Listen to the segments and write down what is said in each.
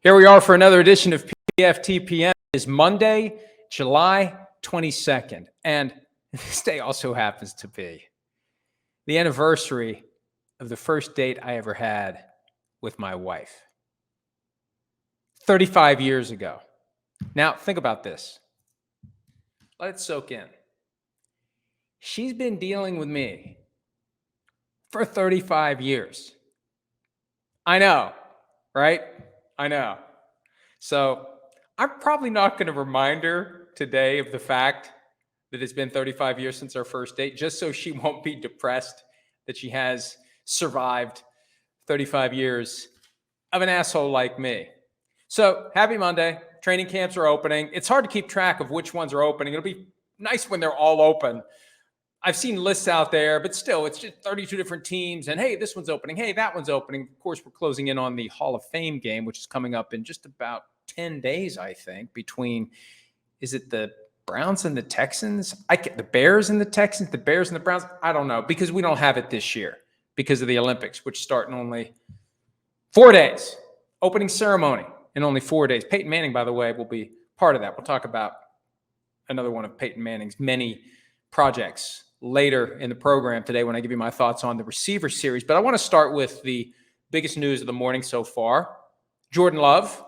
Here we are for another edition of PFT PM. It is Monday, July 22nd. And this day also happens to be the anniversary of the first date I ever had with my wife. 35 years ago. Now, think about this. Let it soak in. She's been dealing with me for 35 years. I know, right? I know. So I'm probably not going to remind her today of the fact that it's been 35 years since our first date, just so she won't be depressed that she has survived 35 years of an asshole like me. So happy Monday. Training camps are opening. It's hard to keep track of which ones are opening. It'll be nice when they're all open. I've seen lists out there, but still, it's just 32 different teams. And hey, this one's opening. Hey, that one's opening. Of course, we're closing in on the Hall of Fame game, which is coming up in just about 10 days, I think, between, is it the Browns and the Texans? The Bears and the Texans, the Bears and the Browns? I don't know, because we don't have it this year because of the Olympics, which start in only 4 days. Opening ceremony in only 4 days. Peyton Manning, by the way, will be part of that. We'll talk about another one of Peyton Manning's many projects later in the program today when I give you my thoughts on the receiver series. But I want to start with the biggest news of the morning so far. Jordan Love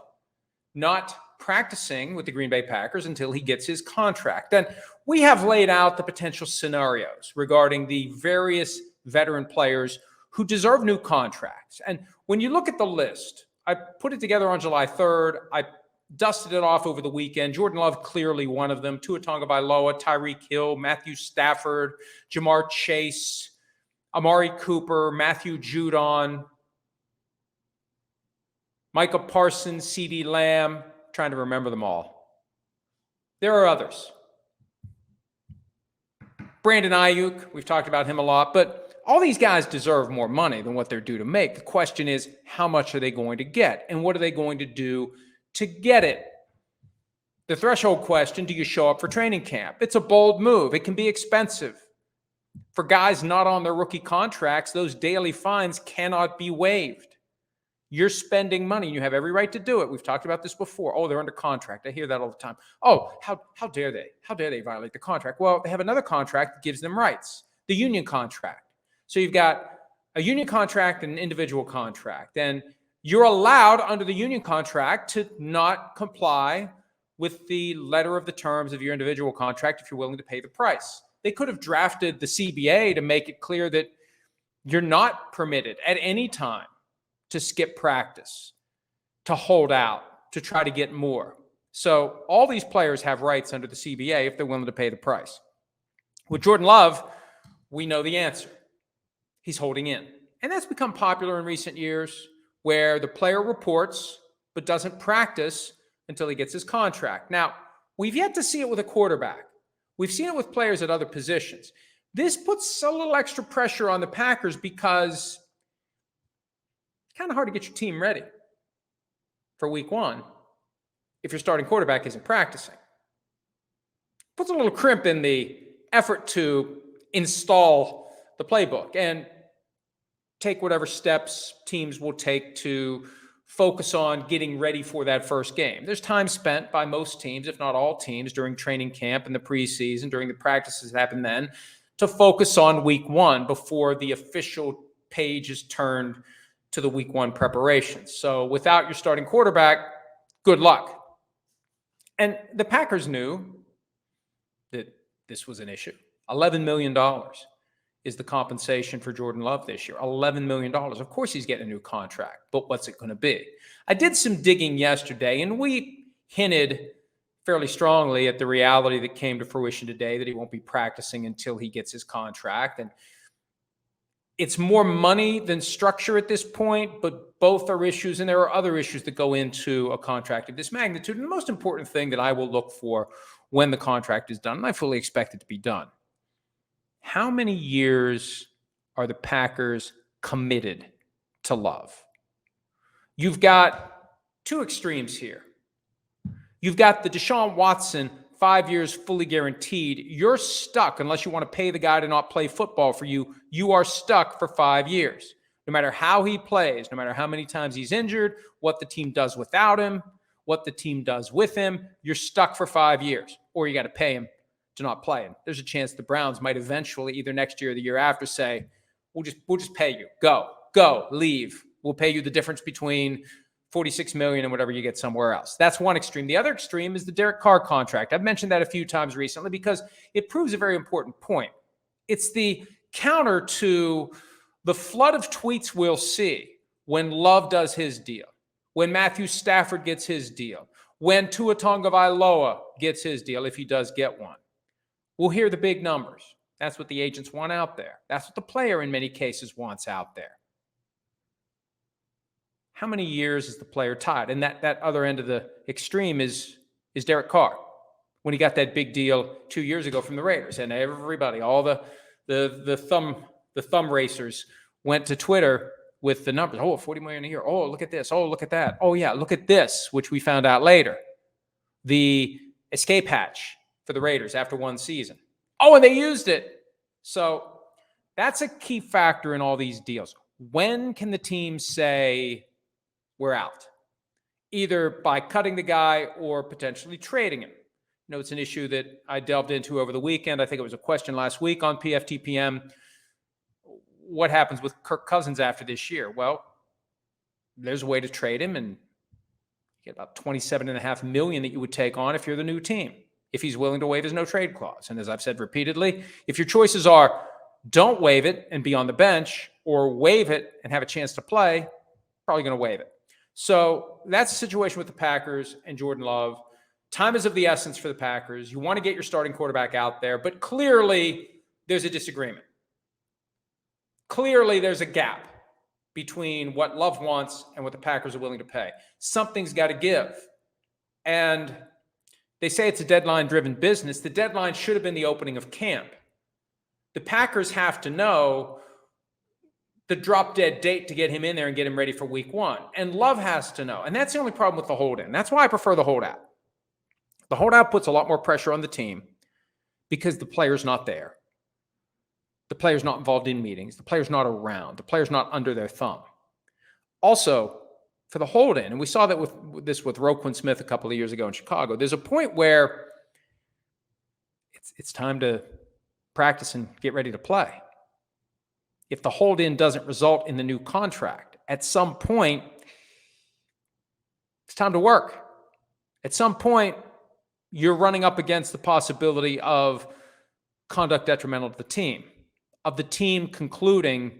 not practicing with the Green Bay Packers until he gets his contract. And we have laid out the potential scenarios regarding the various veteran players who deserve new contracts. And when you look at the list, I put it together on July 3rd. I dusted it off over the weekend. Jordan Love, clearly one of them. Tua Tagovailoa, Tyreek Hill, Matthew Stafford, Jamar Chase, Amari Cooper, Matthew Judon, Micah Parsons, CeeDee Lamb. Trying to remember them all. There are others. Brandon Ayuk, we've talked about him a lot, but all these guys deserve more money than what they're due to make. The question is, how much are they going to get? And what are they going to do to get it? The threshold question, do you show up for training camp? It's a bold move. It can be expensive. For guys not on their rookie contracts, those daily fines cannot be waived. You're spending money. You have every right to do it. We've talked about this before. Oh, they're under contract. I hear that all the time. Oh, how dare they? How dare they violate the contract? Well, they have another contract that gives them rights, the union contract. So you've got a union contract and an individual contract. And you're allowed under the union contract to not comply with the letter of the terms of your individual contract if you're willing to pay the price. They could have drafted the CBA to make it clear that you're not permitted at any time to skip practice, to hold out, to try to get more. So all these players have rights under the CBA if they're willing to pay the price. With Jordan Love, we know the answer. He's holding in. And that's become popular in recent years, where the player reports but doesn't practice until he gets his contract. Now, we've yet to see it with a quarterback. We've seen it with players at other positions. This puts a little extra pressure on the Packers because it's kind of hard to get your team ready for week one if your starting quarterback isn't practicing. Puts a little crimp in the effort to install the playbook and take whatever steps teams will take to focus on getting ready for that first game. There's time spent by most teams, if not all teams, during training camp and the preseason, during the practices that happen then, to focus on week one before the official page is turned to the week one preparations. So without your starting quarterback, good luck. And the Packers knew that this was an issue. $11 million. Is the compensation for Jordan Love this year. $11 million. Of course he's getting a new contract, but what's it going to be? I did some digging yesterday, and we hinted fairly strongly at the reality that came to fruition today, that he won't be practicing until he gets his contract. And it's more money than structure at this point, but both are issues, and there are other issues that go into a contract of this magnitude. And the most important thing that I will look for when the contract is done, and I fully expect it to be done, how many years are the Packers committed to Love? You've got two extremes here. You've got the Deshaun Watson 5 years fully guaranteed. You're stuck unless you want to pay the guy to not play football for you. You are stuck for 5 years. No matter how he plays, no matter how many times he's injured, what the team does without him, what the team does with him, you're stuck for 5 years, or you got to pay him to not play him. There's a chance the Browns might eventually, either next year or the year after, say, we'll just pay you. Go, leave. We'll pay you the difference between $46 million and whatever you get somewhere else. That's one extreme. The other extreme is the Derek Carr contract. I've mentioned that a few times recently because it proves a very important point. It's the counter to the flood of tweets we'll see when Love does his deal, when Matthew Stafford gets his deal, when Tua Tagovailoa gets his deal, if he does get one. We'll hear the big numbers. That's what the agents want out there. That's what the player in many cases wants out there. How many years is the player tied? And that other end of the extreme is Derek Carr, when he got that big deal 2 years ago from the Raiders. And everybody, all the thumb racers went to Twitter with the numbers. Oh, $40 million a year. Oh, look at this. Oh, look at that. Oh, yeah, look at this, which we found out later. The escape hatch for the Raiders after one season. Oh, and they used it. So that's a key factor in all these deals. When can the team say we're out? Either by cutting the guy or potentially trading him. You know, it's an issue that I delved into over the weekend. I think it was a question last week on PFT PM. What happens with Kirk Cousins after this year? Well, there's a way to trade him and get about $27.5 million that you would take on if you're the new team, if he's willing to waive his no-trade clause. And as I've said repeatedly, if your choices are don't waive it and be on the bench or waive it and have a chance to play, probably going to waive it. So that's the situation with the Packers and Jordan Love. Time is of the essence for the Packers. You want to get your starting quarterback out there, but clearly there's a disagreement. Clearly there's a gap between what Love wants and what the Packers are willing to pay. Something's got to give. And they say it's a deadline-driven business. The deadline should have been the opening of camp. The Packers have to know the drop-dead date to get him in there and get him ready for week one. And Love has to know. And that's the only problem with the hold-in. That's why I prefer the holdout. The holdout puts a lot more pressure on the team because the player's not there. The player's not involved in meetings. The player's not around. The player's not under their thumb. Also, for the hold-in, and we saw that with Roquan Smith a couple of years ago in Chicago, there's a point where it's time to practice and get ready to play. If the hold-in doesn't result in the new contract, at some point, it's time to work. At some point, you're running up against the possibility of conduct detrimental to the team, of the team concluding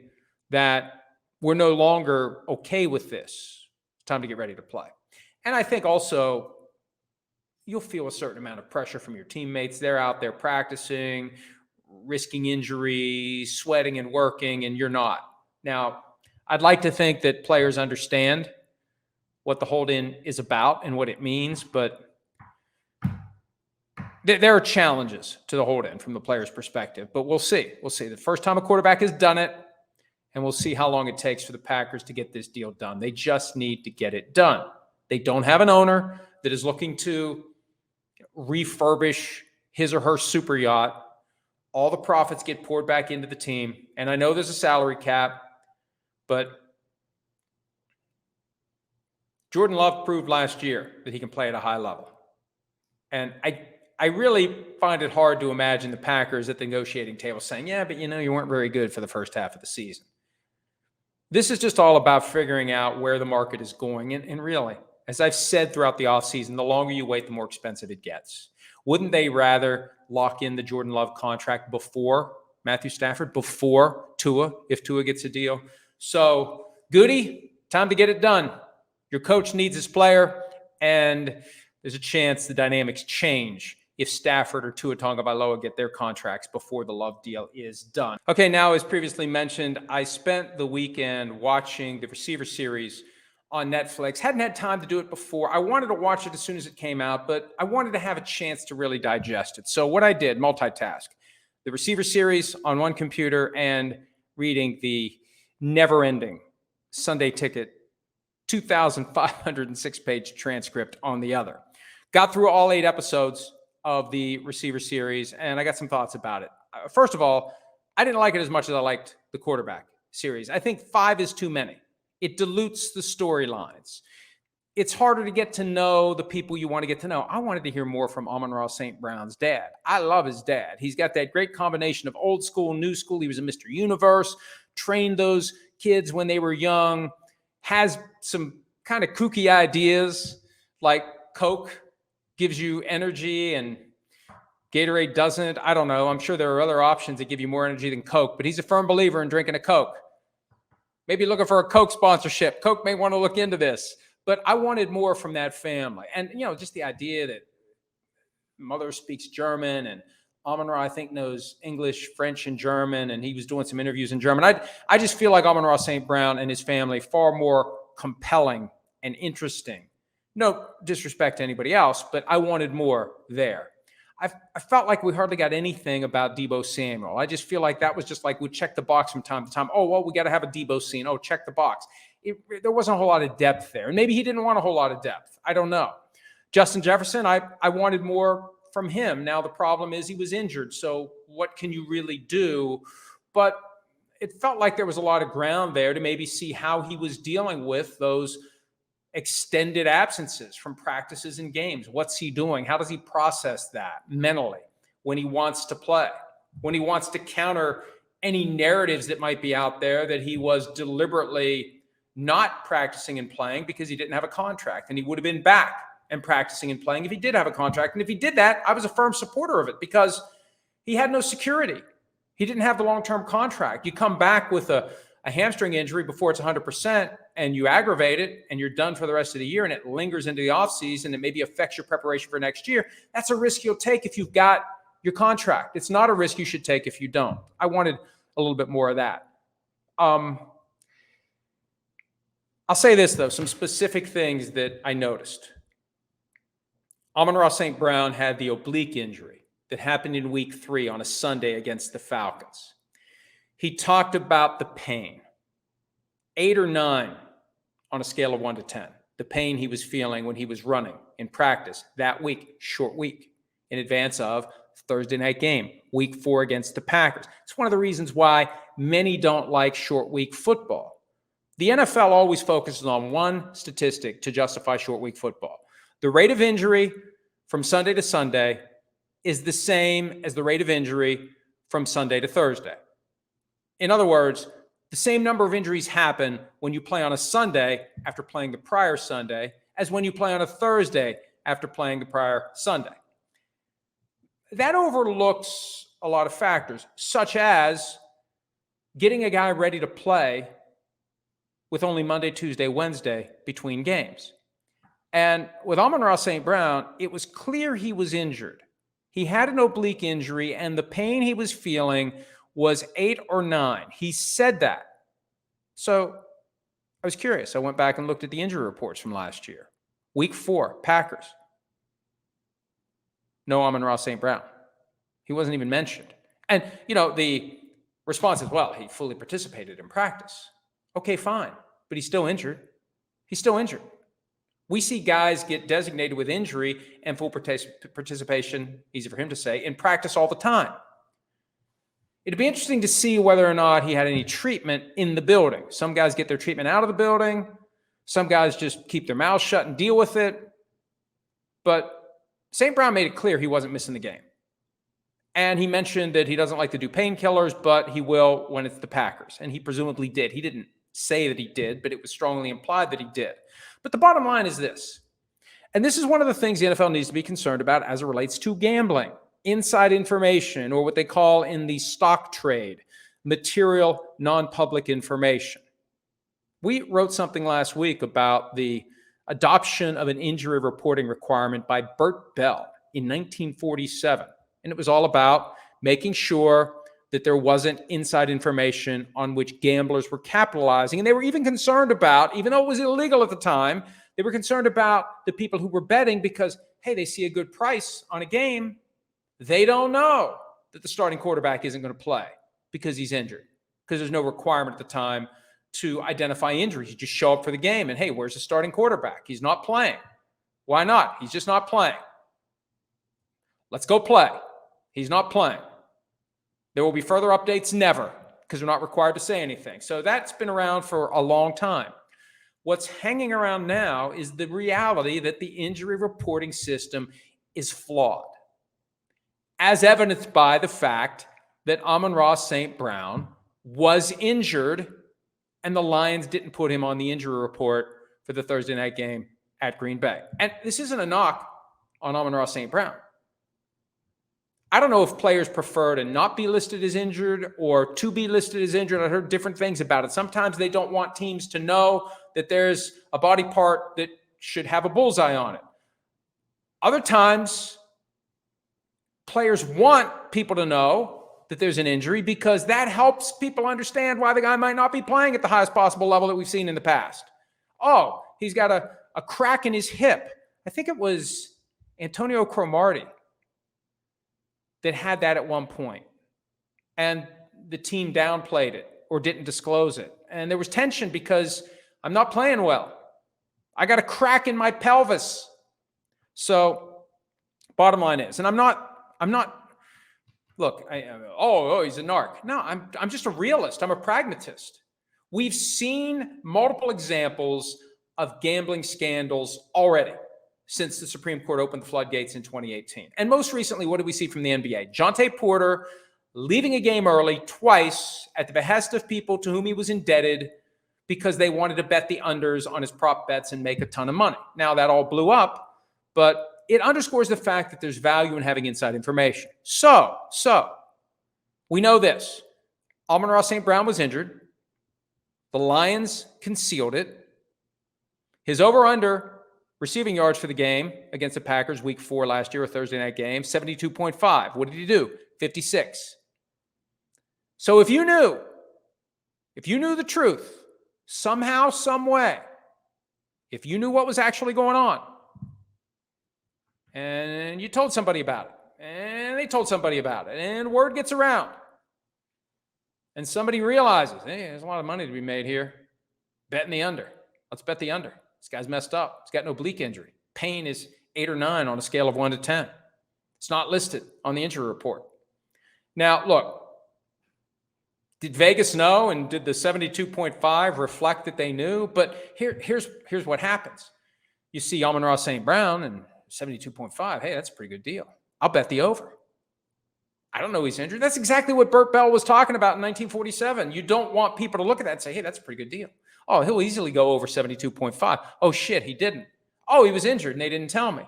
that we're no longer okay with this. It's time to get ready to play. And I think also you'll feel a certain amount of pressure from your teammates. They're out there practicing, risking injury, sweating and working, and you're not. Now, I'd like to think that players understand what the hold-in is about and what it means, but there are challenges to the hold-in from the player's perspective, but we'll see. We'll see. The first time a quarterback has done it, and we'll see how long it takes for the Packers to get this deal done. They just need to get it done. They don't have an owner that is looking to refurbish his or her super yacht. All the profits get poured back into the team, and I know there's a salary cap, but Jordan Love proved last year that he can play at a high level. And I really find it hard to imagine the Packers at the negotiating table saying, yeah, but you weren't very good for the first half of the season. This is just all about figuring out where the market is going. And really, as I've said throughout the offseason, the longer you wait, the more expensive it gets. Wouldn't they rather lock in the Jordan Love contract before Matthew Stafford, before Tua, if Tua gets a deal? So, Goody, time to get it done. Your coach needs his player, and there's a chance the dynamics change if Stafford or Tua Tagovailoa get their contracts before the Love deal is done. Okay, now, as previously mentioned, I spent the weekend watching the Receiver series on Netflix. Hadn't had time to do it before. I wanted to watch it as soon as it came out, but I wanted to have a chance to really digest it. So what I did, multitask, the Receiver series on one computer and reading the never-ending Sunday Ticket 2,506-page transcript on the other. Got through all 8 episodes of the Receiver series, and I got some thoughts about it. First of all, I didn't like it as much as I liked the quarterback series. I think 5 is too many. It dilutes the storylines. It's harder to get to know the people you want to get to know. I wanted to hear more from Amon-Ra St. Brown's dad. I love his dad. He's got that great combination of old school, new school. He was a Mr. Universe, trained those kids when they were young, has some kind of kooky ideas like Coke gives you energy and Gatorade doesn't. I don't know. I'm sure there are other options that give you more energy than Coke, but he's a firm believer in drinking a Coke. Maybe looking for a Coke sponsorship. Coke may want to look into this. But I wanted more from that family. And, just the idea that mother speaks German and Amon-Ra, I think, knows English, French, and German, and he was doing some interviews in German. I just feel like Amon-Ra St. Brown and his family far more compelling and interesting. No disrespect to anybody else, but I wanted more there. I felt like we hardly got anything about Deebo Samuel. I just feel like that was just like we check the box from time to time. Oh, well, we got to have a Deebo scene. Oh, check the box. There wasn't a whole lot of depth there. And maybe he didn't want a whole lot of depth. I don't know. Justin Jefferson, I wanted more from him. Now, the problem is he was injured. So what can you really do? But it felt like there was a lot of ground there to maybe see how he was dealing with those extended absences from practices and games. What's he doing? How does he process that mentally when he wants to play, when he wants to counter any narratives that might be out there that he was deliberately not practicing and playing because he didn't have a contract, and he would have been back and practicing and playing if he did have a contract. And if he did that, I was a firm supporter of it because he had no security. He didn't have the long-term contract. You come back with a hamstring injury before it's 100% and you aggravate it and you're done for the rest of the year and it lingers into the offseason and maybe affects your preparation for next year. That's a risk you'll take if you've got your contract. It's not a risk you should take if you don't. I wanted a little bit more of that. I'll say this, though, some specific things that I noticed. Amon-Ra St. Brown had the oblique injury that happened in week 3 on a Sunday against the Falcons. He talked about the pain, 8 or 9 on a scale of 1 to 10, the pain he was feeling when he was running in practice that week, short week, in advance of Thursday night game, week 4 against the Packers. It's one of the reasons why many don't like short week football. The NFL always focuses on one statistic to justify short week football. The rate of injury from Sunday to Sunday is the same as the rate of injury from Sunday to Thursday. In other words, the same number of injuries happen when you play on a Sunday after playing the prior Sunday as when you play on a Thursday after playing the prior Sunday. That overlooks a lot of factors, such as getting a guy ready to play with only Monday, Tuesday, Wednesday between games. And with Amon-Ra St. Brown, it was clear he was injured. He had an oblique injury, and the pain he was feeling was 8 or 9. He said that. So I was curious. I went back and looked at the injury reports from last year. Week 4, Packers. No Amon-Ra St. Brown. He wasn't even mentioned. And, the response is, well, he fully participated in practice. Okay, fine. But he's still injured. He's still injured. We see guys get designated with injury and full participation, easy for him to say, in practice all the time. It'd be interesting to see whether or not he had any treatment in the building. Some guys get their treatment out of the building. Some guys just keep their mouths shut and deal with it. But St. Brown made it clear he wasn't missing the game. And he mentioned that he doesn't like to do painkillers, but he will when it's the Packers. And he presumably did. He didn't say that he did, but it was strongly implied that he did. But the bottom line is this, and this is one of the things the NFL needs to be concerned about as it relates to gambling, inside information, or what they call in the stock trade, material non-public information. We wrote something last week about the adoption of an injury reporting requirement by Bert Bell in 1947. And it was all about making sure that there wasn't inside information on which gamblers were capitalizing. And they were even concerned about, even though it was illegal at the time, they were concerned about the people who were betting because, hey, they see a good price on a game. They don't know that the starting quarterback isn't going to play because he's injured, because there's no requirement at the time to identify injuries. You just show up for the game and, hey, where's the starting quarterback? He's not playing. Why not? He's just not playing. Let's go play. He's not playing. There will be further updates? Never. because they're not required to say anything. So that's been around for a long time. What's hanging around now is the reality that the injury reporting system is flawed, as evidenced by the fact that Amon-Ra St. Brown was injured and the Lions didn't put him on the injury report for the Thursday night game at Green Bay. And this isn't a knock on Amon-Ra St. Brown. I don't know if players prefer to not be listed as injured or to be listed as injured. I heard different things about it. Sometimes they don't want teams to know that there's a body part that should have a bullseye on it. Other times, players want people to know that there's an injury because that helps people understand why the guy might not be playing at the highest possible level that we've seen in the past. Oh, he's got a crack in his hip. I think it was Antonio Cromartie that had that at one point, and the team downplayed it or didn't disclose it. And there was tension because I'm not playing well. I got a crack in my pelvis. So bottom line is, and I'm not, look, he's a narc. No, I'm just a realist. I'm a pragmatist. We've seen multiple examples of gambling scandals already since the Supreme Court opened the floodgates in 2018. And most recently, what did we see from the NBA? Jonte Porter leaving a game early twice at the behest of people to whom he was indebted because they wanted to bet the unders on his prop bets and make a ton of money. Now, that all blew up, but it underscores the fact that there's value in having inside information. So we know this. Amon-Ra St. Brown was injured. The Lions concealed it. His over-under receiving yards for the game against the Packers week 4 last year, a Thursday night game, 72.5. What did he do? 56. So if you knew the truth, somehow, some way, if you knew what was actually going on, and you told somebody about it, and they told somebody about it, and word gets around, and somebody realizes, hey, there's a lot of money to be made here, betting the under. Let's bet the under. This guy's messed up. He's got an oblique injury. Pain is 8 or 9 on a scale of 1 to 10. It's not listed on the injury report. Now, look, did Vegas know, and did the 72.5 reflect that they knew? But here's what happens. You see Amon-Ra St. Brown and 72.5. Hey, that's a pretty good deal. I'll bet the over. I don't know he's injured. That's exactly what Burt Bell was talking about in 1947. You don't want people to look at that and say, hey, that's a pretty good deal. Oh, he'll easily go over 72.5. Oh, shit, he didn't. Oh, he was injured and they didn't tell me.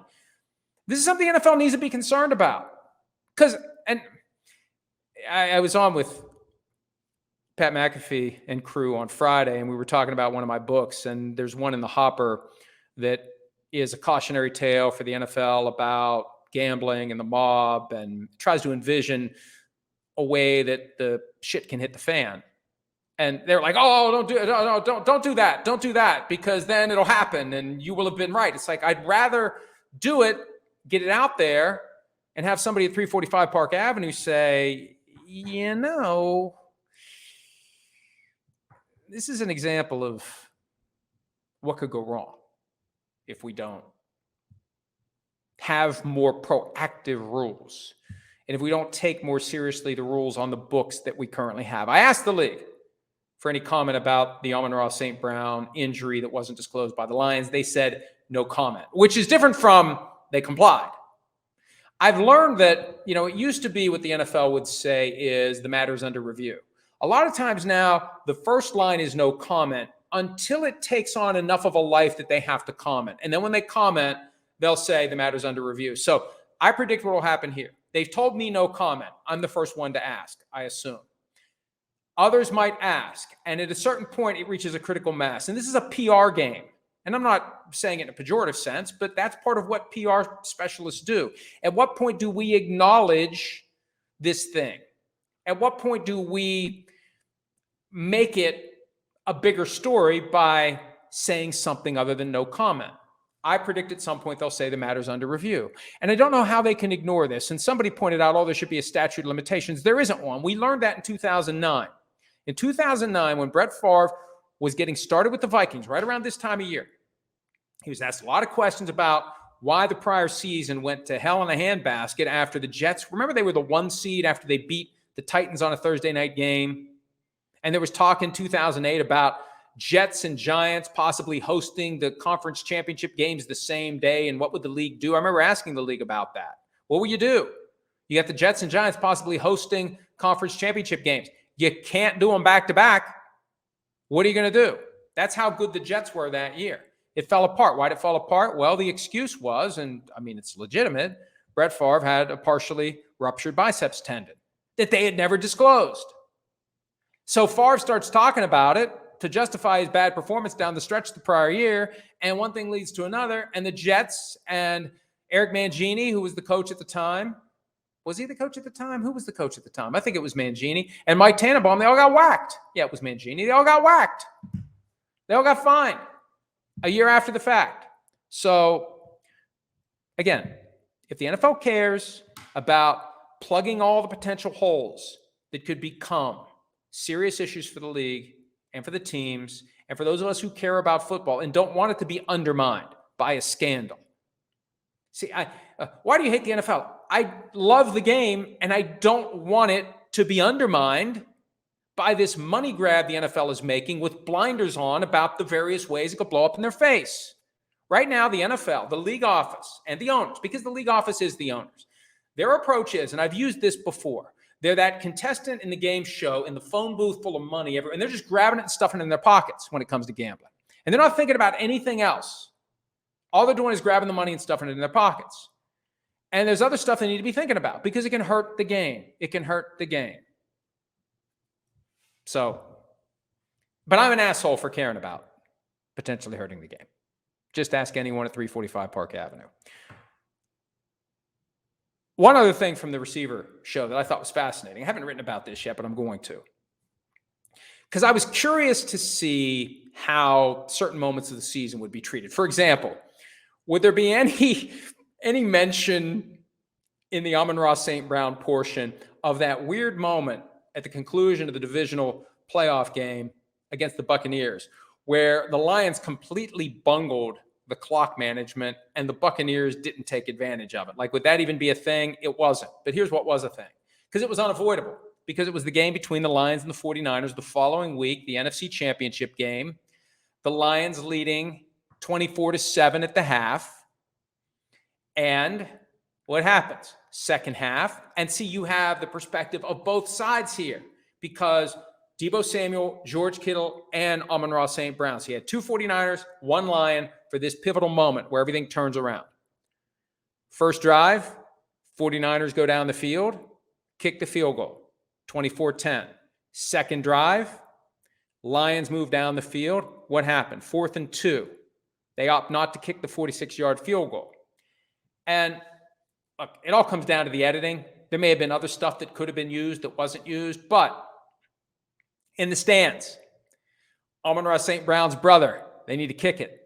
This is something the NFL needs to be concerned about. Because, and I was on with Pat McAfee and crew on Friday, and we were talking about one of my books, and there's one in the hopper that is a cautionary tale for the NFL about gambling and the mob, and tries to envision a way that the shit can hit the fan. And they're like, oh, don't do that. Don't do that, because then it'll happen and you will have been right. It's like, I'd rather do it, get it out there, and have somebody at 345 Park Avenue say, this is an example of what could go wrong if we don't have more proactive rules, and if we don't take more seriously the rules on the books that we currently have. I asked the league for any comment about the Amon-Ra St. Brown injury that wasn't disclosed by the Lions. They said no comment, which is different from they complied. I've learned that, it used to be what the NFL would say is the matter's under review. A lot of times now, the first line is no comment until it takes on enough of a life that they have to comment. And then when they comment, they'll say the matter's under review. So I predict what will happen here. They've told me no comment. I'm the first one to ask, I assume. Others might ask, and at a certain point, it reaches a critical mass. And this is a PR game. And I'm not saying it in a pejorative sense, but that's part of what PR specialists do. At what point do we acknowledge this thing? At what point do we make it a bigger story by saying something other than no comment? I predict at some point they'll say the matter's under review. And I don't know how they can ignore this. And somebody pointed out, there should be a statute of limitations. There isn't one. We learned that in 2009. In 2009, when Brett Favre was getting started with the Vikings, right around this time of year, he was asked a lot of questions about why the prior season went to hell in a handbasket after the Jets. Remember, they were the 1 seed after they beat the Titans on a Thursday night game. And there was talk in 2008 about Jets and Giants possibly hosting the conference championship games the same day. And what would the league do? I remember asking the league about that. What will you do? You got the Jets and Giants possibly hosting conference championship games. You can't do them back to back. What are you going to do? That's how good the Jets were that year. It fell apart. Why did it fall apart? Well, the excuse was, and I mean, it's legitimate, Brett Favre had a partially ruptured biceps tendon that they had never disclosed. So Favre starts talking about it to justify his bad performance down the stretch the prior year, and one thing leads to another, and the Jets and Eric Mangini, who was the coach at the time, was he the coach at the time? Who was the coach at the time? I think it was Mangini. And Mike Tannenbaum, they all got whacked. Yeah, it was Mangini. They all got whacked. They all got fined a year after the fact. So, again, if the NFL cares about plugging all the potential holes that could become serious issues for the league and for the teams and for those of us who care about football and don't want it to be undermined by a scandal. See, why do you hate the NFL? I love the game, and I don't want it to be undermined by this money grab the NFL is making with blinders on about the various ways it could blow up in their face. Right now, the NFL, the league office, and the owners, because the league office is the owners, their approach is, and I've used this before, they're that contestant in the game show in the phone booth full of money, and they're just grabbing it and stuffing it in their pockets when it comes to gambling. And they're not thinking about anything else. All they're doing is grabbing the money and stuffing it in their pockets. And there's other stuff they need to be thinking about because it can hurt the game. It can hurt the game. So, but I'm an asshole for caring about potentially hurting the game. Just ask anyone at 345 Park Avenue. One other thing from the receiver show that I thought was fascinating. I haven't written about this yet, but I'm going to. Because I was curious to see how certain moments of the season would be treated. For example, would there be any mention in the Amon-Ra St. Brown portion of that weird moment at the conclusion of the divisional playoff game against the Buccaneers, where the Lions completely bungled the clock management and the Buccaneers didn't take advantage of it? Like, would that even be a thing? It wasn't. But here's what was a thing. Because it was unavoidable. Because it was the game between the Lions and the 49ers the following week, the NFC Championship game. The Lions leading 24-7 at the half. And what happens? Second half. And see, you have the perspective of both sides here because Deebo Samuel, George Kittle, and Amon-Ra St. Brown. So you had two 49ers, one Lion for this pivotal moment where everything turns around. First drive, 49ers go down the field, kick the field goal, 24-10. Second drive, Lions move down the field. What happened? 4th and 2. They opt not to kick the 46-yard field goal. And look, it all comes down to the editing. There may have been other stuff that could have been used that wasn't used, but in the stands, Amon-Ra St. Brown's brother, they need to kick it.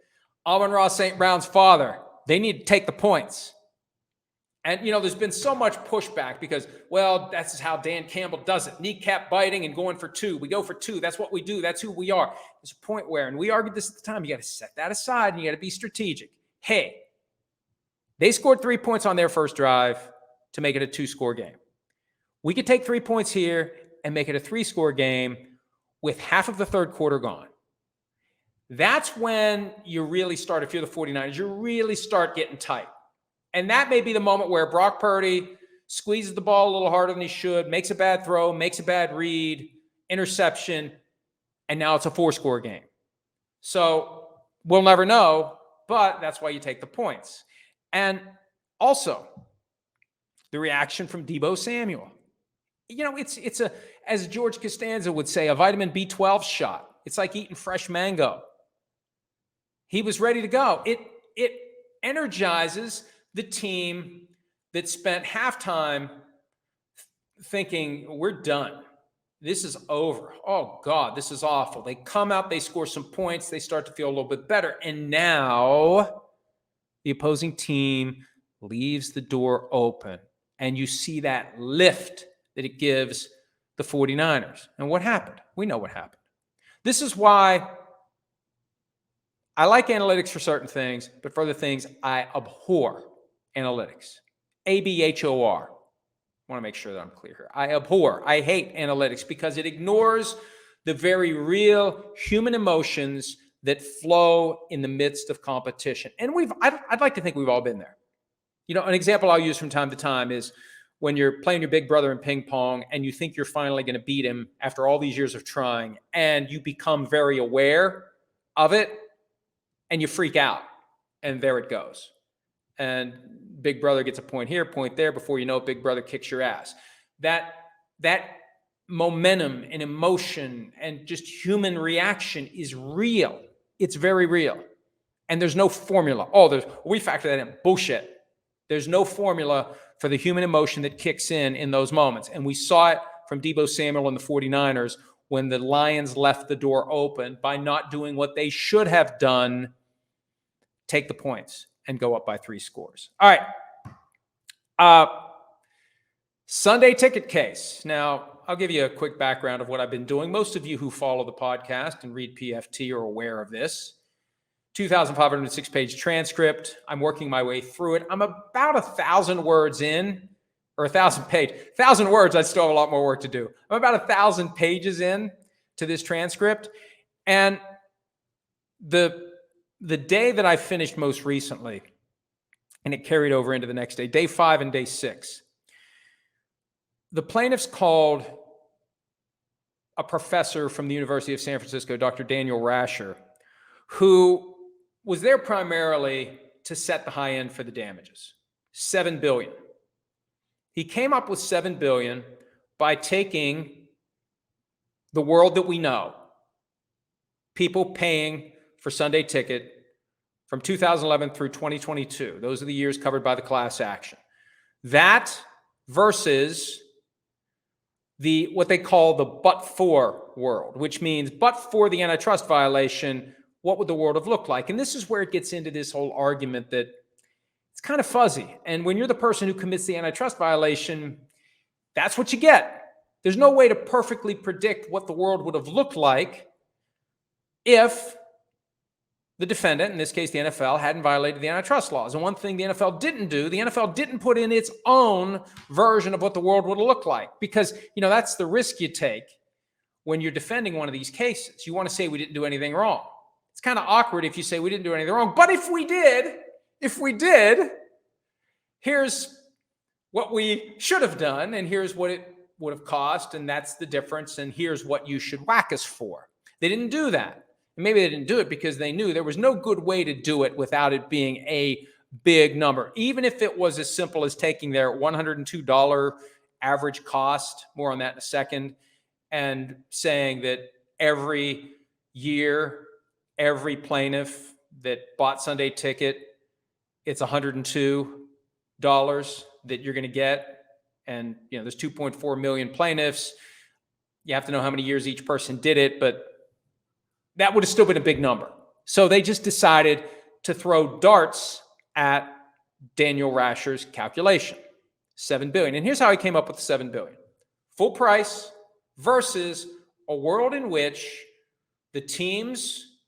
Amon-Ra St. Brown's father, they need to take the points. And, there's been so much pushback because, well, that's how Dan Campbell does it. Kneecap biting and going for two. We go for two. That's what we do. That's who we are. There's a point where, and we argued this at the time, you got to set that aside and you got to be strategic. Hey, they scored 3 points on their first drive to make it a 2-score game. We could take 3 points here and make it a 3-score game with half of the third quarter gone. That's when you really start, if you're the 49ers, you really start getting tight. And that may be the moment where Brock Purdy squeezes the ball a little harder than he should, makes a bad throw, makes a bad read, interception, and now it's a 4-score game. So we'll never know, but that's why you take the points. And also, the reaction from Deebo Samuel. It's a, as George Costanza would say, a vitamin B12 shot. It's like eating fresh mango. He was ready to go. It energizes the team that spent halftime thinking, we're done. This is over. Oh, God, this is awful. They come out, they score some points, they start to feel a little bit better. And now the opposing team leaves the door open. And you see that lift that it gives the 49ers. And what happened? We know what happened. This is why I like analytics for certain things, but for other things, I abhor analytics. ABHOR. I want to make sure that I'm clear here. I hate analytics because it ignores the very real human emotions that flow in the midst of competition. And I'd like to think we've all been there. You know, an example I'll use from time to time is when you're playing your big brother in ping pong and you think you're finally going to beat him after all these years of trying, and you become very aware of it and you freak out, and there it goes. And big brother gets a point here, point there. Before you know it, big brother kicks your ass. That momentum and emotion and just human reaction is real. It's very real. And there's no formula. We factor that in. Bullshit. There's no formula for the human emotion that kicks in those moments. And we saw it from Deebo Samuel and the 49ers when the Lions left the door open by not doing what they should have done, take the points and go up by 3 scores. All right. Sunday ticket case. Now, I'll give you a quick background of what I've been doing. Most of you who follow the podcast and read PFT are aware of this. 2,506-page transcript. I'm working my way through it. I'm about 1,000 words in, or 1,000 page. 1,000 words, I still have a lot more work to do. I'm about 1,000 pages in to this transcript. And the day that I finished most recently, and it carried over into the next day, day 5 and day 6, the plaintiffs called a professor from the University of San Francisco, Dr. Daniel Rasher, who was there primarily to set the high end for the damages, $7 billion. He came up with $7 billion by taking the world that we know, people paying for Sunday ticket from 2011 through 2022. Those are the years covered by the class action. That versus what they call the but-for world, which means but for the antitrust violation, what would the world have looked like? And this is where it gets into this whole argument that it's kind of fuzzy. And when you're the person who commits the antitrust violation, that's what you get. There's no way to perfectly predict what the world would have looked like if the defendant, in this case the NFL, hadn't violated the antitrust laws. And one thing the NFL didn't do, the NFL didn't put in its own version of what the world would have looked like. Because, that's the risk you take when you're defending one of these cases. You want to say we didn't do anything wrong. It's kind of awkward if you say we didn't do anything wrong. But if we did, here's what we should have done, and here's what it would have cost, and that's the difference, and here's what you should whack us for. They didn't do that. And maybe they didn't do it because they knew there was no good way to do it without it being a big number. Even if it was as simple as taking their $102 average cost, more on that in a second, and saying that every year, every plaintiff that bought Sunday ticket, it's $102 that you're going to get. And, there's 2.4 million plaintiffs. You have to know how many years each person did it, but that would have still been a big number. So they just decided to throw darts at Daniel Rasher's calculation, $7 billion. And here's how he came up with the $7 billion. Full price versus a world in which the teams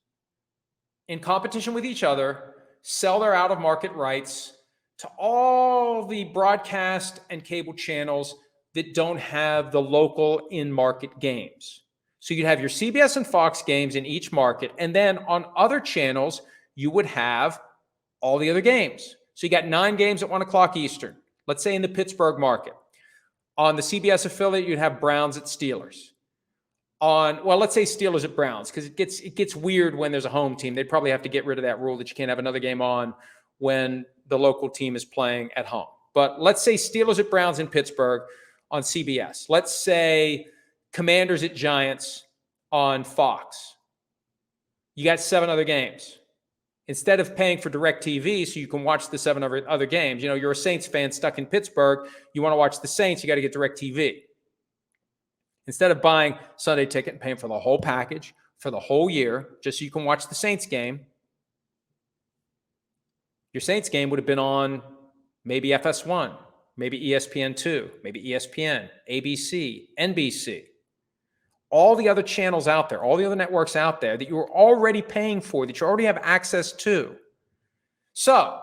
in competition with each other sell their out-of-market rights to all the broadcast and cable channels that don't have the local in-market games. So you'd have your CBS and Fox games in each market, and then on other channels, you would have all the other games. So you got 9 games at 1 o'clock Eastern, let's say in the Pittsburgh market. On the CBS affiliate, you'd have Browns at Steelers. Let's say Steelers at Browns, because it gets weird when there's a home team. They'd probably have to get rid of that rule that you can't have another game on when the local team is playing at home. But let's say Steelers at Browns in Pittsburgh on CBS. Let's say Commanders at Giants on Fox. You got 7 other games. Instead of paying for DirecTV so you can watch the 7 other games, you're a Saints fan stuck in Pittsburgh, you want to watch the Saints, you got to get DirecTV. Instead of buying Sunday ticket and paying for the whole package for the whole year, just so you can watch the Saints game, your Saints game would have been on maybe FS1, maybe ESPN2, maybe ESPN, ABC, NBC. All the other channels out there, all the other networks out there that you're already paying for, that you already have access to. So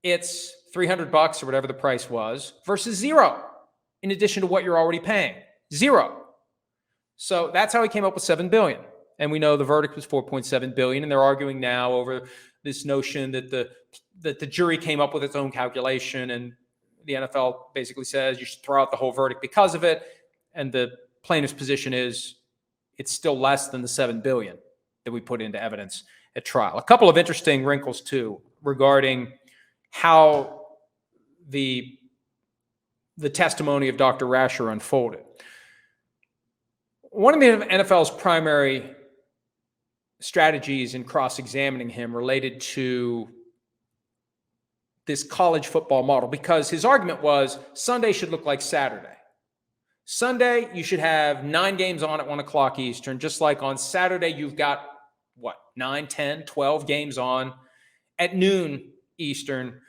it's $300 or whatever the price was versus 0 in addition to what you're already paying. 0. So that's how he came up with $7 billion. And we know the verdict was $4.7 billion. And they're arguing now over this notion that the jury came up with its own calculation. And the NFL basically says you should throw out the whole verdict because of it. And the plaintiff's position is it's still less than the $7 billion that we put into evidence at trial. A couple of interesting wrinkles, too, regarding how the testimony of Dr. Rasher unfolded. One of the NFL's primary strategies in cross-examining him related to this college football model, because his argument was Sunday should look like Saturday. Sunday, you should have 9 games on at 1 o'clock Eastern, just like on Saturday, you've got, 9, 10, 12 games on at noon Eastern,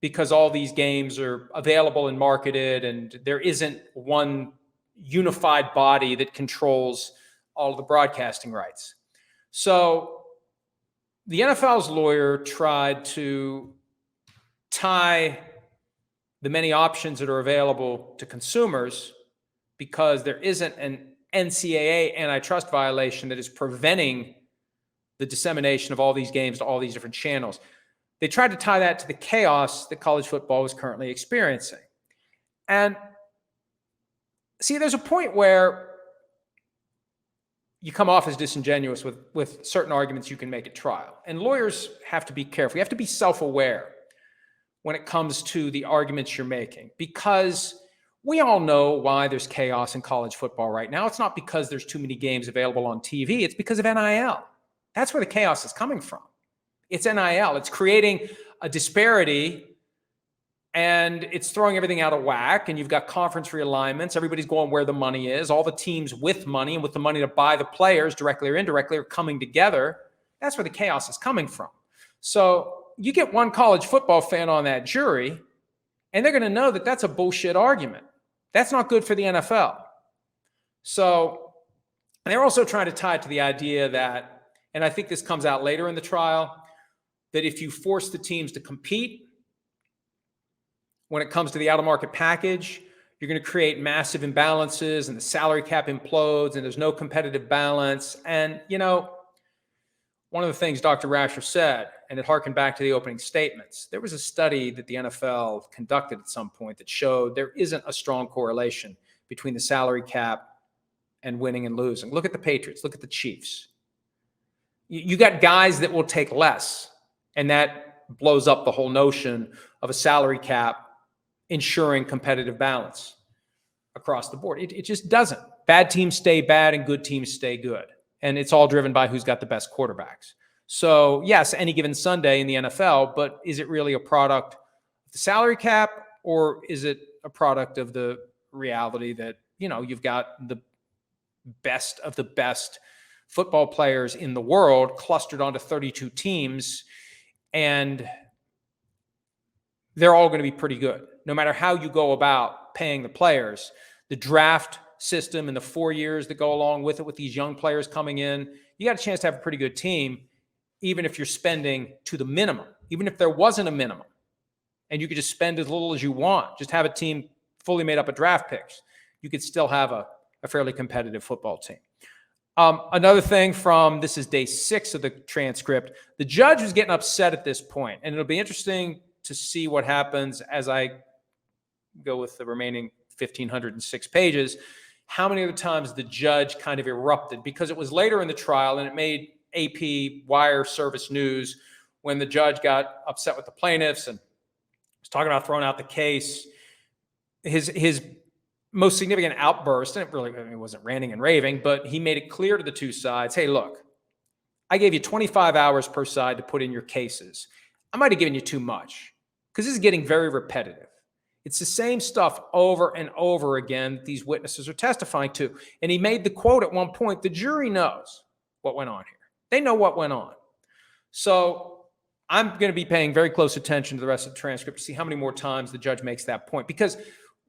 because all these games are available and marketed, and there isn't one unified body that controls all of the broadcasting rights. So the NFL's lawyer tried to tie the many options that are available to consumers, because there isn't an NCAA antitrust violation that is preventing the dissemination of all these games to all these different channels. They tried to tie that to the chaos that college football was currently experiencing. And see, there's a point where you come off as disingenuous with certain arguments you can make at trial. And lawyers have to be careful. You have to be self-aware when it comes to the arguments you're making, because we all know why there's chaos in college football right now. It's not because there's too many games available on TV. It's because of NIL. That's where the chaos is coming from. It's NIL. It's creating a disparity, and it's throwing everything out of whack, and you've got conference realignments. Everybody's going where the money is. All the teams with money and with the money to buy the players directly or indirectly are coming together. That's where the chaos is coming from. So you get one college football fan on that jury, and they're going to know that that's a bullshit argument. That's not good for the NFL. So they're also trying to tie it to the idea that, and I think this comes out later in the trial, that if you force the teams to compete when it comes to the out-of-market package, you're going to create massive imbalances, and the salary cap implodes, and there's no competitive balance. And, one of the things Dr. Rasher said, and it harkened back to the opening statements, there was a study that the NFL conducted at some point that showed there isn't a strong correlation between the salary cap and winning and losing. Look at the Patriots. Look at the Chiefs. You got guys that will take less, and that blows up the whole notion of a salary cap ensuring competitive balance across the board. It just doesn't. Bad teams stay bad and good teams stay good. And it's all driven by who's got the best quarterbacks. So yes, any given Sunday in the NFL, but is it really a product of the salary cap, or is it a product of the reality that, you've got the best of the best football players in the world clustered onto 32 teams, and they're all going to be pretty good. No matter how you go about paying the players, the draft system and the 4 years that go along with it, with these young players coming in, you got a chance to have a pretty good team, even if you're spending to the minimum, even if there wasn't a minimum, and you could just spend as little as you want, just have a team fully made up of draft picks, you could still have a fairly competitive football team. Another thing this is day 6 of the transcript, the judge was getting upset at this point, and it'll be interesting to see what happens as I go with the remaining 1,506 pages, how many other times the judge kind of erupted, because it was later in the trial, and it made AP wire service news when the judge got upset with the plaintiffs and was talking about throwing out the case. His most significant outburst, and it wasn't ranting and raving, but he made it clear to the two sides, hey, look, I gave you 25 hours per side to put in your cases. I might have given you too much, because this is getting very repetitive. It's the same stuff over and over again that these witnesses are testifying to. And he made the quote at one point, the jury knows what went on here. They know what went on. So I'm going to be paying very close attention to the rest of the transcript to see how many more times the judge makes that point. Because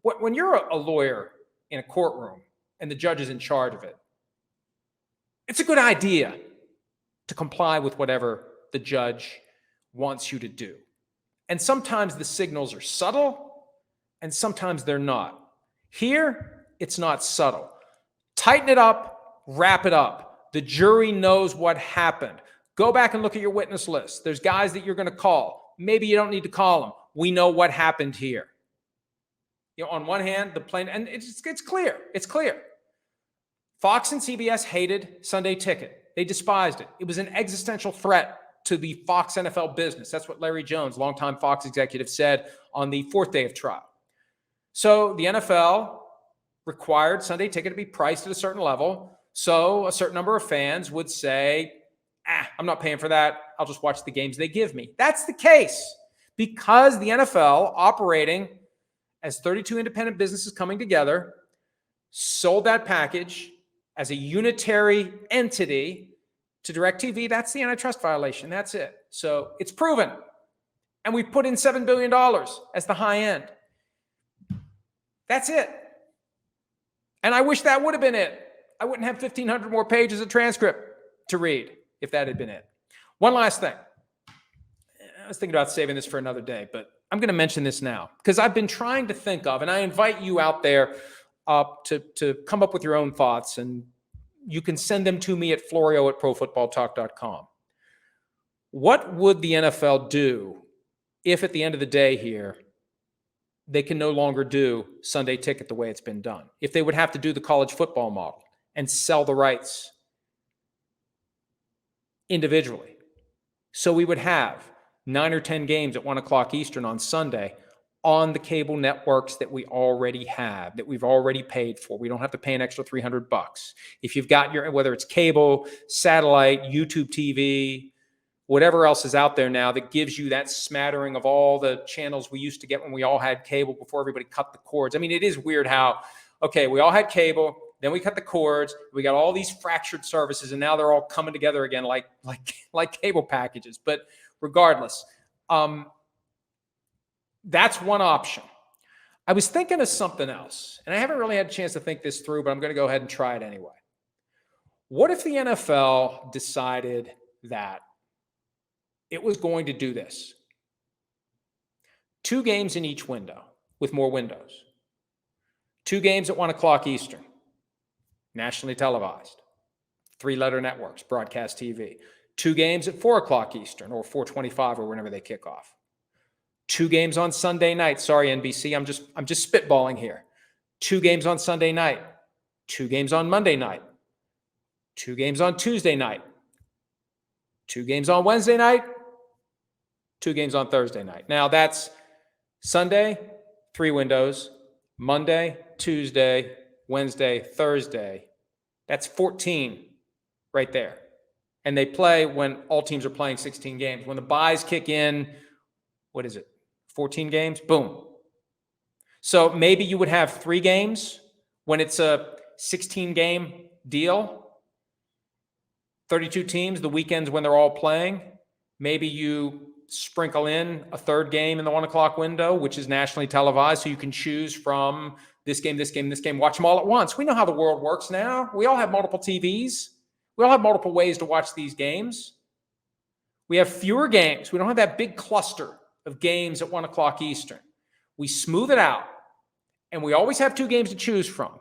when you're a lawyer in a courtroom and the judge is in charge of it, it's a good idea to comply with whatever the judge wants you to do. And sometimes the signals are subtle, and sometimes they're not. Here, it's not subtle. Tighten it up Wrap it up. The jury knows what happened. Go back and look at your witness list. There's guys that you're going to call. Maybe you don't need to call them. We know what happened here. On one hand, the plain, and it's clear. It's clear. Fox and CBS hated Sunday Ticket. They despised it. It was an existential threat to the Fox NFL business. That's what Larry Jones, longtime Fox executive, said on the fourth day of trial. So the NFL required Sunday Ticket to be priced at a certain level. So a certain number of fans would say, I'm not paying for that. I'll just watch the games they give me. That's the case because the NFL, operating as 32 independent businesses coming together, sold that package as a unitary entity to DirecTV. That's the antitrust violation. That's it. So it's proven. And we put in $7 billion as the high end. That's it. And I wish that would have been it. I wouldn't have 1,500 more pages of transcript to read if that had been it. One last thing. I was thinking about saving this for another day, but I'm going to mention this now because I've been trying to think of, and I invite you out there to come up with your own thoughts, and you can send them to me at Florio@ProFootballTalk.com. What would the NFL do if at the end of the day here, they can no longer do Sunday Ticket the way it's been done? If they would have to do the college football model and sell the rights individually. So we would have 9 or 10 games at 1 o'clock Eastern on Sunday on the cable networks that we already have, that we've already paid for. We don't have to pay an extra $300. If you've got whether it's cable, satellite, YouTube TV, whatever else is out there now that gives you that smattering of all the channels we used to get when we all had cable before everybody cut the cords. I mean, it is weird how, okay, we all had cable, then we cut the cords, we got all these fractured services, and now they're all coming together again like cable packages. But regardless, that's one option. I was thinking of something else, and I haven't really had a chance to think this through, but I'm going to go ahead and try it anyway. What if the NFL decided that it was going to do this? 2 games in each window with more windows. 2 games at 1 o'clock Eastern, nationally televised. 3-letter networks, broadcast TV. 2 games at 4 o'clock Eastern or 4:25 or whenever they kick off. 2 games on Sunday night. Sorry, NBC, I'm just spitballing here. 2 games on Sunday night. 2 games on Monday night. 2 games on Tuesday night. 2 games on Wednesday night. 2 games on Thursday night. Now that's Sunday, 3 windows. Monday, Tuesday, Wednesday, Thursday. That's 14 right there. And they play when all teams are playing 16 games. When the buys kick in, what is it? 14 games? Boom. So maybe you would have 3 games when it's a 16-game deal. 32 teams, the weekends when they're all playing. Maybe you sprinkle in a 3rd game in the 1 o'clock window, which is nationally televised, so you can choose from this game, this game, this game, watch them all at once. We know how the world works now. We all have multiple TVs. We all have multiple ways to watch these games. We have fewer games. We don't have that big cluster of games at 1 o'clock Eastern. We smooth it out, and we always have 2 games to choose from.